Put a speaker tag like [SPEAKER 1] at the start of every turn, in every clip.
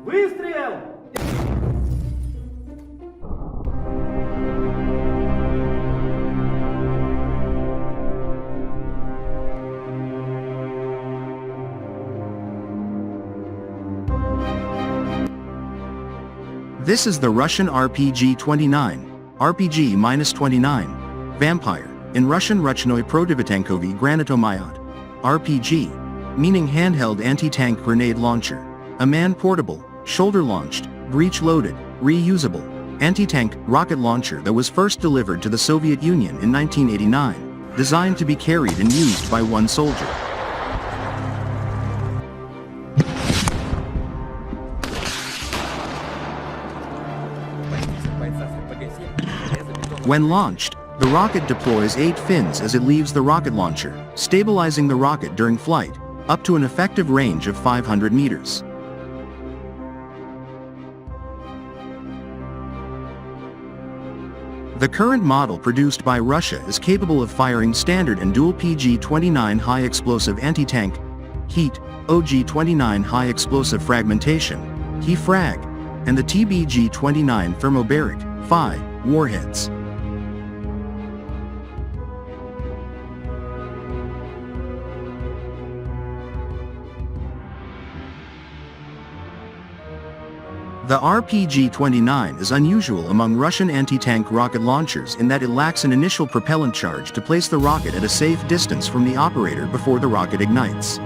[SPEAKER 1] Выстрел!
[SPEAKER 2] This is the Russian RPG-29, RPG-29, Vampire, in Russian Ruchnoy Protivtankovy Granatomayot, RPG, meaning handheld anti-tank grenade launcher, a man-portable, shoulder-launched, breech-loaded, reusable, anti-tank rocket launcher that was first delivered to the Soviet Union in 1989, designed to be carried and used by one soldier. When launched, the rocket deploys 8 fins as it leaves the rocket launcher, stabilizing the rocket during flight, up to an effective range of 500 meters. The current model produced by Russia is capable of firing standard and dual PG-29 high-explosive anti-tank, HEAT, OG-29 high-explosive fragmentation, HE-FRAG, and the TBG-29 thermobaric, PHI, warheads. The RPG-29 is unusual among Russian anti-tank rocket launchers in that it lacks an initial propellant charge to place the rocket at a safe distance from the operator before the rocket ignites.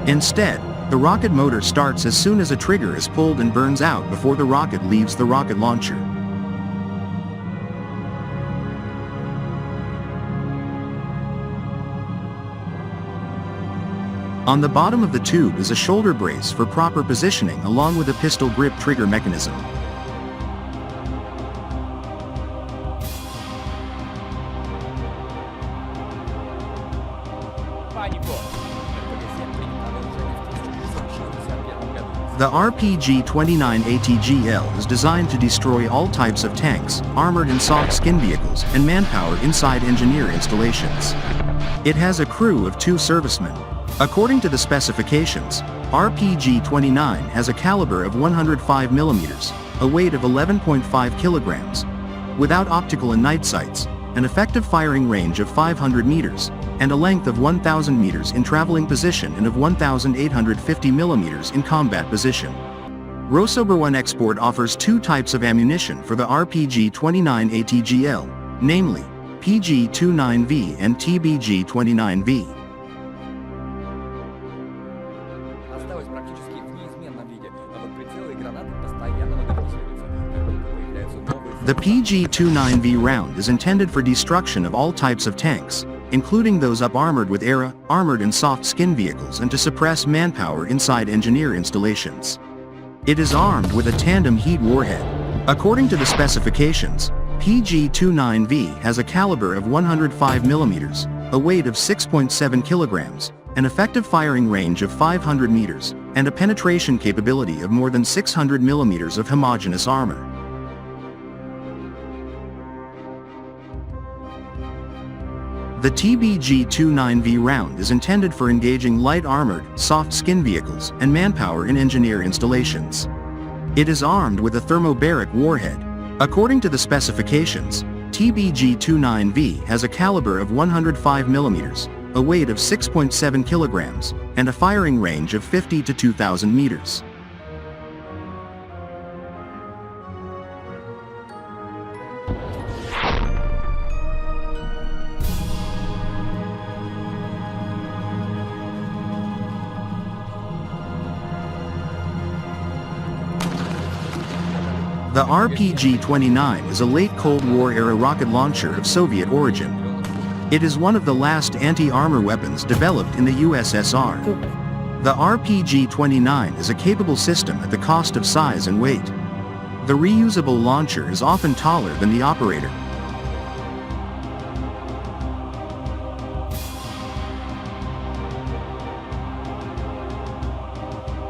[SPEAKER 2] Instead, the rocket motor starts as soon as a trigger is pulled and burns out before the rocket leaves the rocket launcher. On the bottom of the tube is a shoulder brace for proper positioning along with a pistol grip trigger mechanism. The RPG-29 ATGL is designed to destroy all types of tanks, armored and soft skin vehicles, and manpower inside engineer installations. It has a crew of 2 servicemen. According to the specifications, RPG-29 has a caliber of 105 mm, a weight of 11.5 kilograms, without optical and night sights, an effective firing range of 500 meters, and a length of 1,000 meters in traveling position and of 1,850 millimeters in combat position. Rosober-1 Export offers 2 types of ammunition for the RPG-29 ATGL, namely, PG-29V and TBG-29V. The PG-29V round is intended for destruction of all types of tanks, including those up-armored with ERA, armored and soft skin vehicles, and to suppress manpower inside engineer installations. It is armed with a tandem heat warhead. According to the specifications, PG-29V has a caliber of 105 mm, a weight of 6.7 kilograms, an effective firing range of 500 meters, and a penetration capability of more than 600 millimeters of homogeneous armor. The TBG-29V round is intended for engaging light armored, soft skin vehicles, and manpower in engineer installations. It is armed with a thermobaric warhead. According to the specifications, TBG-29V has a caliber of 105 mm, a weight of 6.7 kilograms, and a firing range of 50 to 2,000 meters. The RPG-29 is a late Cold War-era rocket launcher of Soviet origin. It is one of the last anti-armor weapons developed in the USSR. The RPG-29 is a capable system at the cost of size and weight. The reusable launcher is often taller than the operator.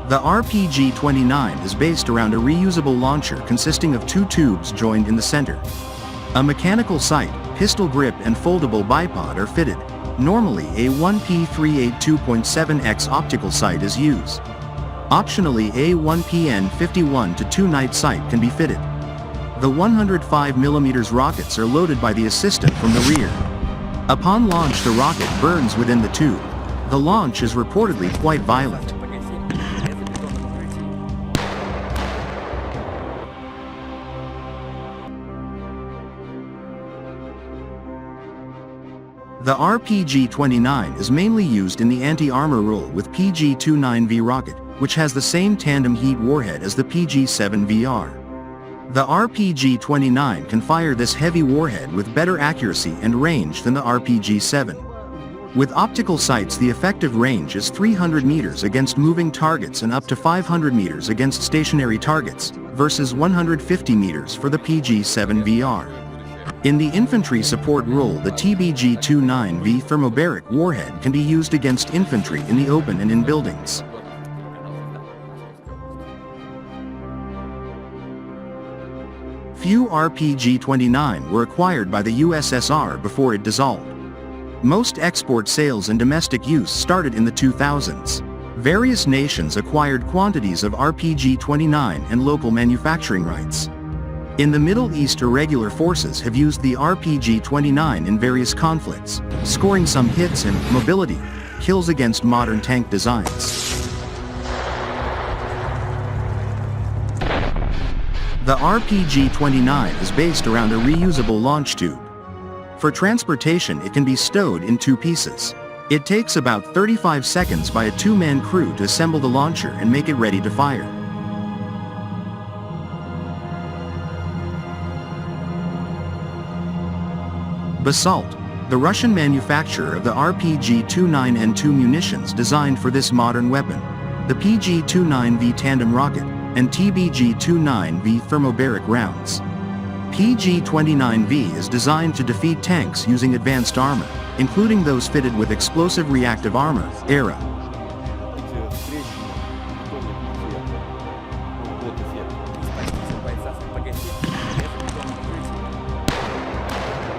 [SPEAKER 2] The RPG-29 is based around a reusable launcher consisting of 2 tubes joined in the center. A mechanical sight, pistol grip and foldable bipod are fitted. Normally a 1P382.7x optical sight is used. Optionally a 1PN51 to 2 night sight can be fitted. The 105mm rockets are loaded by the assistant from the rear. Upon launch the rocket burns within the tube. The launch is reportedly quite violent. The RPG-29 is mainly used in the anti-armor role with PG-29V rocket, which has the same tandem heat warhead as the PG-7VR. The RPG-29 can fire this heavy warhead with better accuracy and range than the RPG-7. With optical sights the effective range is 300 meters against moving targets and up to 500 meters against stationary targets, versus 150 meters for the PG-7VR. In the infantry support role the TBG-29V thermobaric warhead can be used against infantry in the open and in buildings. Few RPG-29 were acquired by the USSR before it dissolved. Most export sales and domestic use started in the 2000s. Various nations acquired quantities of RPG-29 and local manufacturing rights. In the Middle East irregular forces have used the RPG-29 in various conflicts, scoring some hits and mobility kills against modern tank designs. The RPG-29 is based around a reusable launch tube. For transportation it can be stowed in 2 pieces. It takes about 35 seconds by a 2-man crew to assemble the launcher and make it ready to fire. Basalt, the Russian manufacturer of the RPG-29N2 munitions designed for this modern weapon, the PG-29V tandem rocket, and TBG-29V thermobaric rounds. PG-29V is designed to defeat tanks using advanced armor, including those fitted with explosive reactive armor, ERA.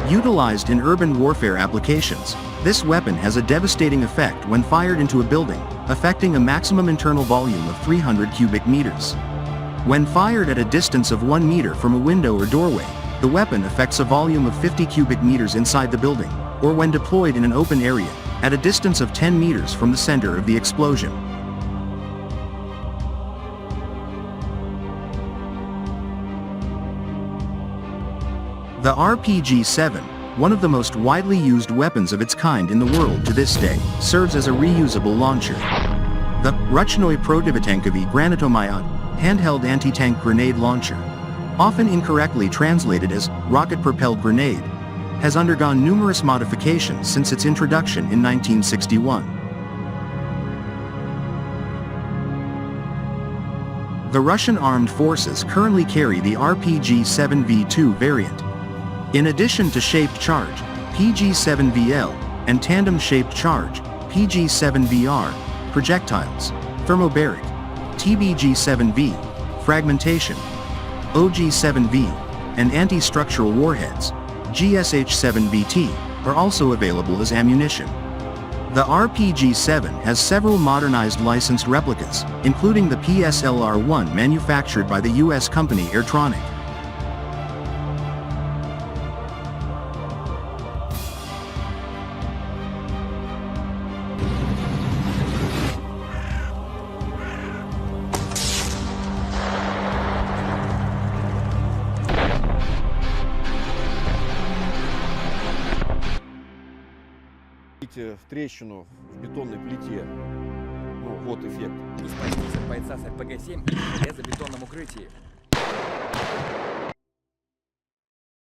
[SPEAKER 2] Utilized in urban warfare applications, this weapon has a devastating effect when fired into a building, affecting a maximum internal volume of 300 cubic meters. When fired at a distance of 1 meter from a window or doorway, the weapon affects a volume of 50 cubic meters inside the building, or when deployed in an open area, at a distance of 10 meters from the center of the explosion. The RPG-7, one of the most widely used weapons of its kind in the world to this day, serves as a reusable launcher. The Ruchnoy Protivotankovy Granatomet handheld anti-tank grenade launcher, often incorrectly translated as rocket-propelled grenade, has undergone numerous modifications since its introduction in 1961. The Russian armed forces currently carry the RPG-7V2 variant. In addition to shaped charge, PG-7VL, and tandem-shaped charge, PG-7VR, projectiles, thermobaric, TBG-7V, fragmentation, OG-7V, and anti-structural warheads, GSH-7VT, are also available as ammunition. The RPG-7 has several modernized licensed replicas, including the PSLR-1 manufactured by the US company Airtronic.
[SPEAKER 1] Видите трещину в бетонной плите. Ну, вот эффект.
[SPEAKER 3] Из позиции бойца с РПГ-7 в железобетонном укрытии.